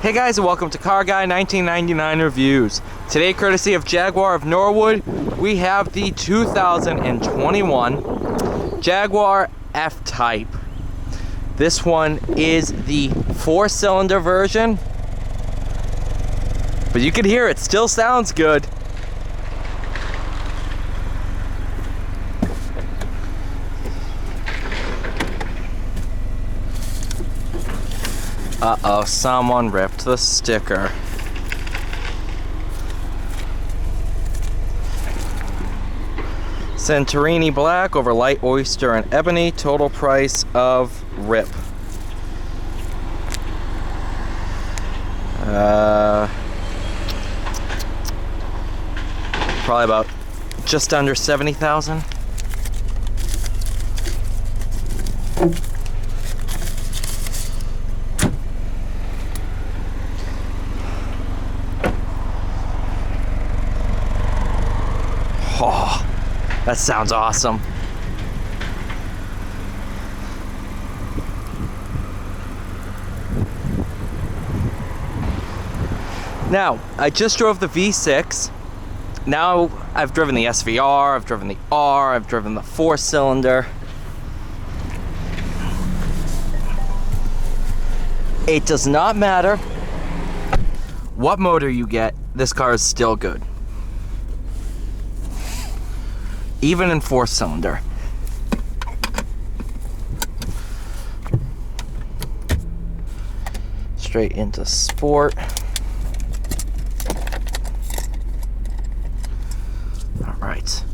Hey guys, and welcome to Car Guy 1999 Reviews. Today, courtesy of Jaguar of Norwood, we have the 2021 Jaguar F-Type. This one is the 4-cylinder version, but you can hear it still sounds good. Uh-oh, someone ripped the sticker. Santorini black over light oyster and ebony. Total price of rip. Probably about just under 70,000. Oh, that sounds awesome. Now, I just drove the V6. Now, I've driven the SVR, I've driven the R, I've driven the 4-cylinder. It does not matter what motor you get, this car is still good. Even in 4-cylinder. Straight into sport. All right.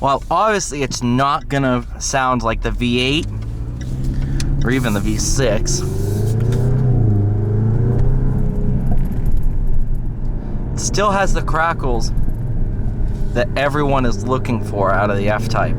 Well, obviously it's not gonna sound like the V8 or even the V6. It still has the crackles that everyone is looking for out of the F-Type.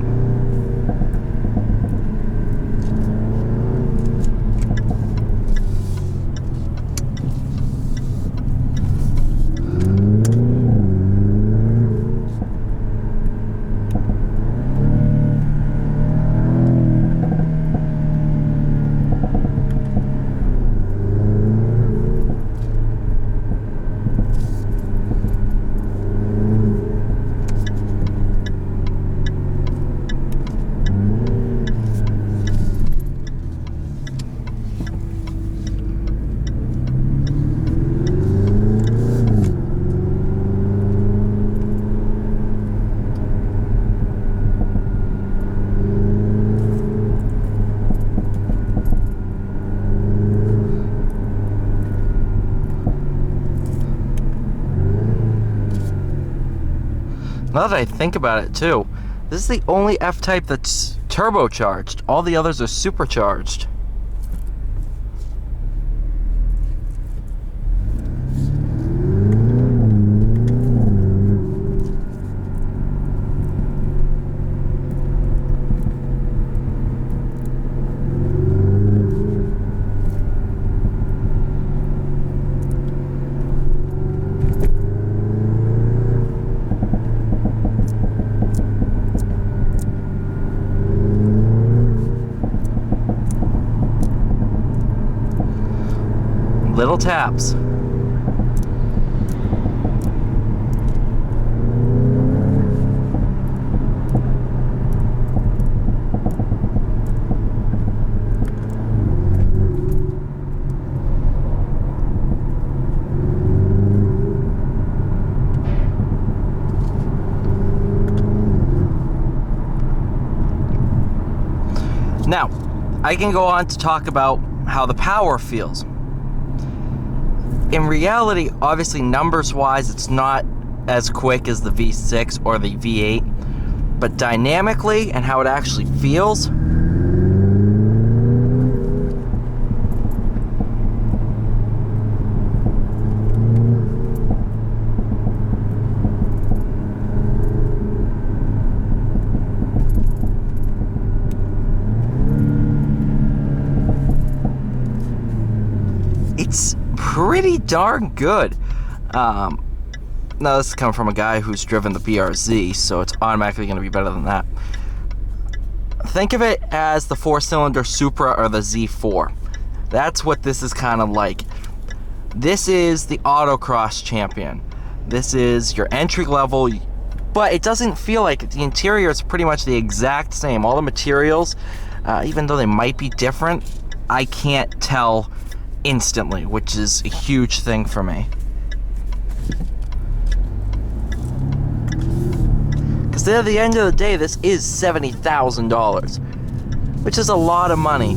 Now that I think about it too, this is the only F-Type that's turbocharged. All the others are supercharged. Little taps. Now, I can go on to talk about how the power feels. In reality, obviously numbers-wise, it's not as quick as the V6 or the V8, but dynamically and how it actually feels, it's pretty darn good. Now this is coming from a guy who's driven the BRZ, so it's automatically going to be better than that. Think of it as the 4-cylinder Supra or the Z4. That's what this is kind of like. This is the autocross champion. This is your entry level, but it doesn't feel like it. The interior is pretty much the exact same. All the materials, even though they might be different, I can't tell instantly, which is a huge thing for me. Because at the end of the day, this is $70,000, which is a lot of money.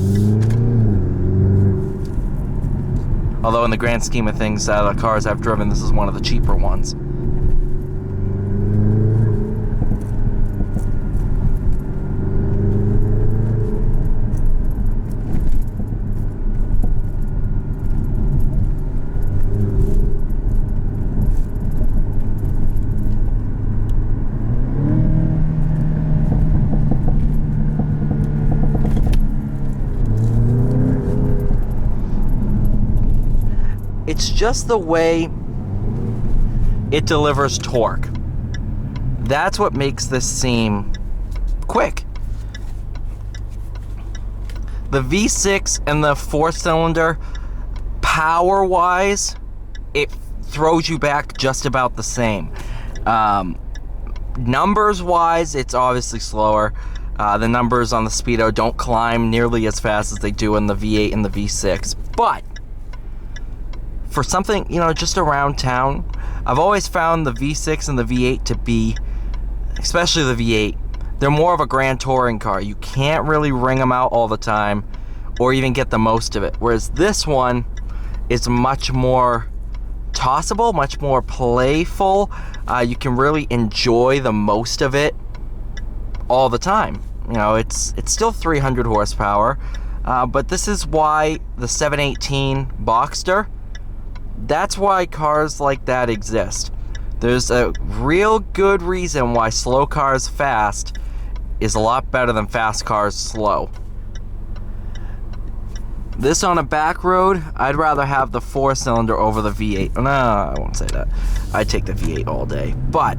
Although in the grand scheme of things, out of the cars I've driven, this is one of the cheaper ones. It's just the way it delivers torque. That's what makes this seem quick. The V6 and the 4-cylinder, power-wise, it throws you back just about the same. Numbers-wise, it's obviously slower. The numbers on the Speedo don't climb nearly as fast as they do in the V8 and the V6. But for something, just around town, I've always found the V6 and the V8 to be, especially the V8, they're more of a grand touring car. You can't really ring them out all the time or even get the most of it. Whereas this one is much more tossable, much more playful. You can really enjoy the most of it all the time. It's still 300 horsepower, but this is why the 718 Boxster, that's why cars like that exist. There's a real good reason why slow cars fast is a lot better than fast cars slow. This on a back road, I'd rather have the 4-cylinder over the V8. No, I won't say that. I'd take the V8 all day. But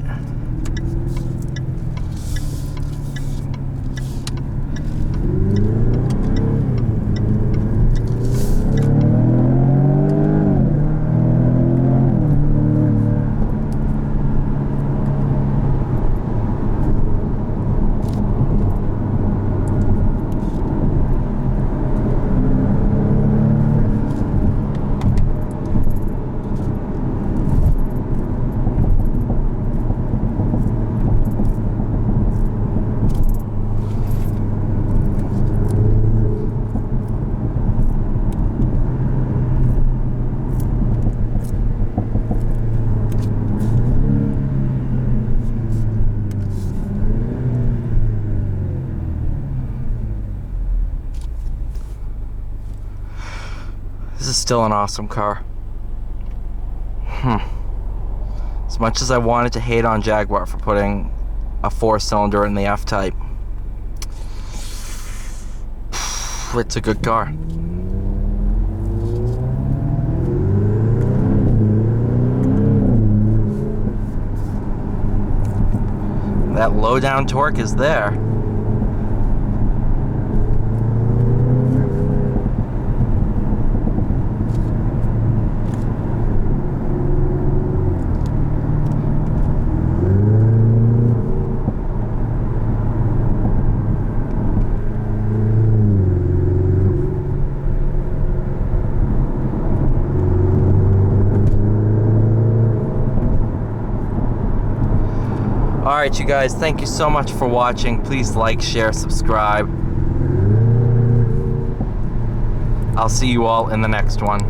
this is still an awesome car. As much as I wanted to hate on Jaguar for putting a 4-cylinder in the F-Type, it's a good car. That low down torque is there. Alright, you guys, thank you so much for watching. Please like, share, subscribe. I'll see you all in the next one.